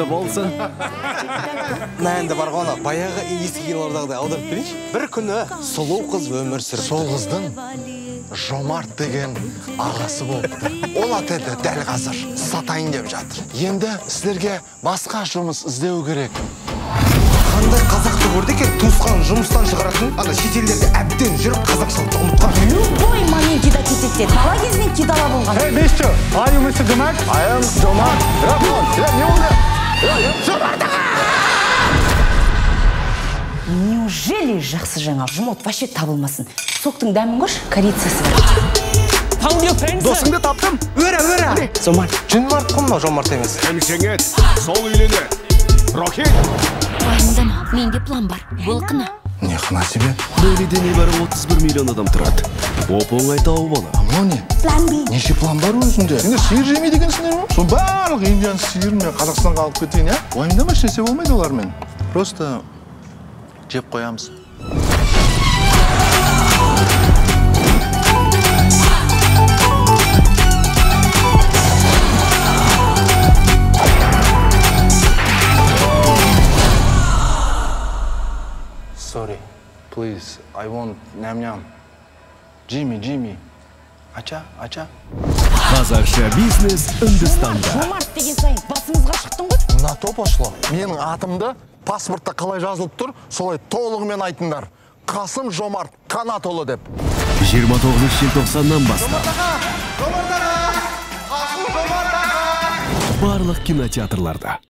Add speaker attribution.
Speaker 1: болсын.
Speaker 2: Мәнді бар ғана, баяғы иісі кинолардағыдай аударып берейінші. Bir күні сұлу қыз өмір сүріпті.
Speaker 3: Сол қыздың Жомарт деген ағасы болыпты. Ол атеді дәл қазір сатайын деп жатыр. Енді сіздерге басқа жұмыс іздеу керек.
Speaker 2: Қандай қазақты көрді екен, туысқан жұмыстан шығаратын, ана шетелдерде әбден жүріп қазақшылықты ұмытқан.
Speaker 4: Любой момент кида кетеді. Бала кезінен кидала болған.
Speaker 5: Hey, бесші, are you Mr. Жомарт?
Speaker 3: I am Жомарт. Не болды?
Speaker 4: Жомарт аға! Неужели жақсы жаңа жұмот вообще табылмасын? Соқтың дәмін көш, корициясы бар.
Speaker 2: Досыңды таптым. Өре. Жомарт. Жомарт қонма, Жомарт емес.
Speaker 1: Әмшеңет, сол үйлене. Рокет.
Speaker 4: Уайымдама, менде план бар. Болқына.
Speaker 3: Не қына себе?
Speaker 1: Бөліде небәрі 31 миллион адам тұрады. Оп-оңай тауып ала.
Speaker 3: Мынау не?
Speaker 4: План Б.
Speaker 3: Неше план бар өзінде? Сендер сиыр жемей дегенсіңдер ме? Сол барлық индиян сиырын мен Қазақстанға алып кетейін, я? Уайымдама, ешнәрсе болмайды олармен. Просто жеп қоямыз. Sorry, please, I want ням-ням. Jimmy. Ача.
Speaker 1: Қазақша бизнес Үндістанда.
Speaker 4: Жомарт деген сайын басымызға шықтың ғой.
Speaker 3: На то пошло. Менің атымды паспортта қалай жазылып тұр, солай толығымен айтыңдар. Қасым Жомарт Қанатұлы деп.
Speaker 1: 29 желтоқсаннан бастап. Барлық кинотеатрларда.